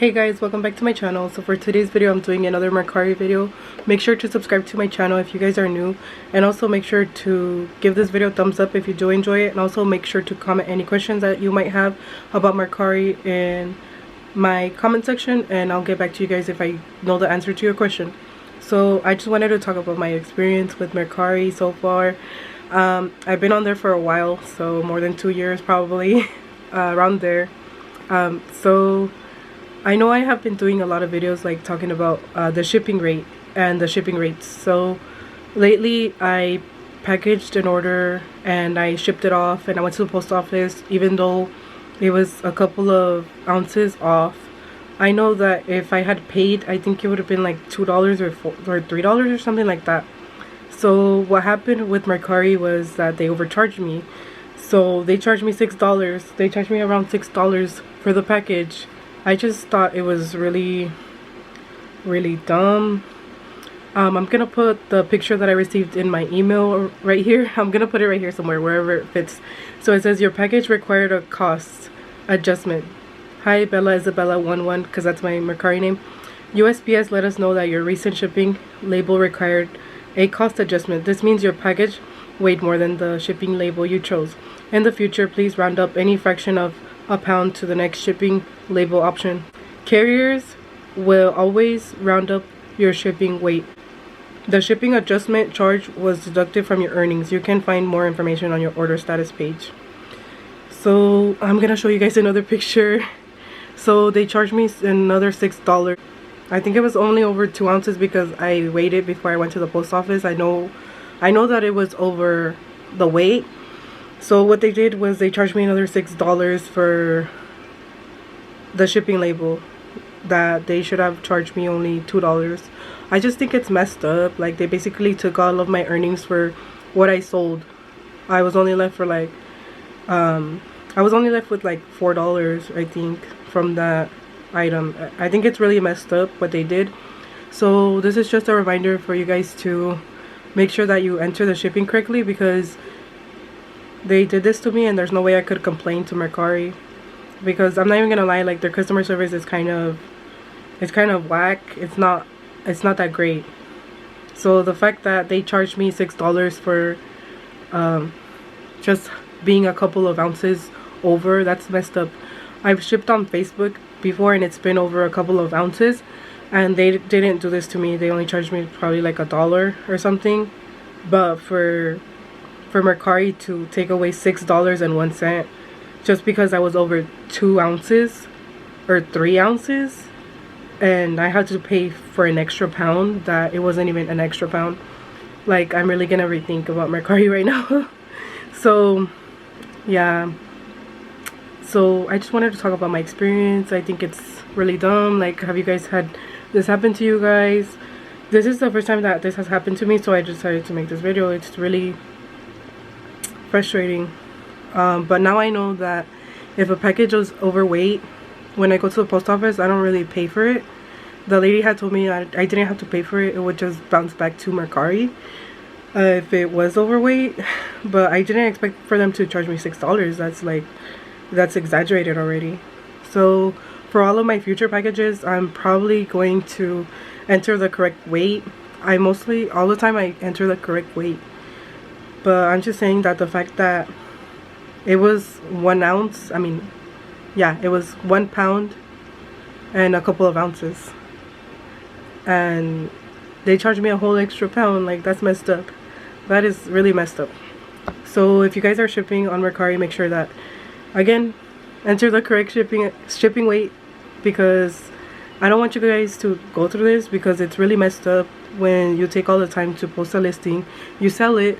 Hey guys, welcome back to my channel. So for today's video, I'm doing another Mercari video. Make sure to subscribe to my channel if you guys are new, and also make sure to give this video a thumbs up if you do enjoy it, and also make sure to comment any questions that you might have about Mercari in my comment section, and I'll get back to you guys if I know the answer to your question. So I just wanted to talk about my experience with Mercari so far. I've been on there for a while, so more than 2 years probably, around there. So I know I have been doing a lot of videos like talking about the shipping rate and the shipping rates. So lately I packaged an order and I shipped it off, and I went to the post office even though it was a couple of ounces off. I know that if I had paid, I think it would have been like $2 or $3 or something like that. So what happened with Mercari was that they overcharged me. So they charged me $6. They charged me around $6 for the package. I just thought it was really dumb. I'm gonna put the picture that I received in my email right here. I'm gonna put it right here somewhere, wherever it fits. So it says your package required a cost adjustment. Hi Bella Isabella 11, because that's my Mercari name. USPS let us know that your recent shipping label required a cost adjustment. This means your package weighed more than the shipping label you chose. In the future, please round up any fraction of a pound to the next shipping label option. Carriers will always round up your shipping weight. The shipping adjustment charge was deducted from your earnings. You can find more information on your order status page. So I'm gonna show you guys another picture. So they charged me another $6. I think it was only over 2 ounces because I weighed it before I went to the post office. I know that it was over the weight. So what they did was they charged me another $6 for the shipping label that they should have charged me only $2. I just think it's messed up. Like, they basically took all of my earnings for what I sold. I was only left for like with like $4, I think, from that item. I think it's really messed up what they did. So this is just a reminder for you guys to make sure that you enter the shipping correctly, because they did this to me and there's no way I could complain to Mercari, because I'm not even gonna lie, like, their customer service is kind of whack. It's not that great. So the fact that they charged me $6 for just being a couple of ounces over, that's messed up. I've shipped on Facebook before and it's been over a couple of ounces, and they didn't do this to me. They only charged me probably like $1 or something. But for Mercari to take away $6.01 just because I was over 2 ounces or 3 ounces, and I had to pay for an extra pound that it wasn't even an extra pound. Like, I'm really gonna rethink about Mercari right now. So yeah, so I just wanted to talk about my experience. I think it's really dumb. Like, have you guys had this happen to you guys? This is the first time that this has happened to me, so I decided to make this video. It's really frustrating. But now I know that if a package was overweight, when I go to the post office, I don't really pay for it. The lady had told me I didn't have to pay for it. It would just bounce back to Mercari if it was overweight. But I didn't expect for them to charge me $6. That's exaggerated already. So for all of my future packages, I'm probably going to enter the correct weight. All the time I enter the correct weight. But I'm just saying that the fact that it was 1 ounce, it was 1 pound and a couple of ounces, and they charged me a whole extra pound. Like, that's messed up. That is really messed up. So if you guys are shipping on Mercari, make sure that, again, enter the correct shipping weight, because I don't want you guys to go through this, because it's really messed up when you take all the time to post a listing, you sell it,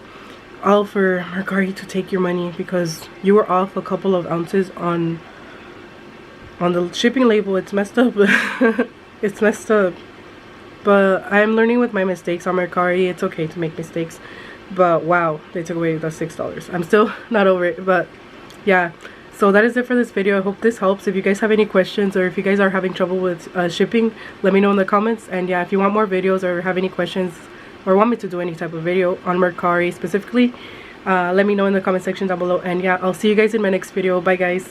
all for Mercari to take your money because you were off a couple of ounces on the shipping label. It's messed up. It's messed up. But I'm learning with my mistakes on Mercari. It's okay to make mistakes, but wow, they took away the $6. I'm still not over it. But yeah, so that is it for this video. I hope this helps. If you guys have any questions, or if you guys are having trouble with shipping, let me know in the comments. And yeah, if you want more videos or have any questions, or want me to do any type of video on Mercari specifically, let me know in the comment section down below. And yeah, I'll see you guys in my next video. Bye guys.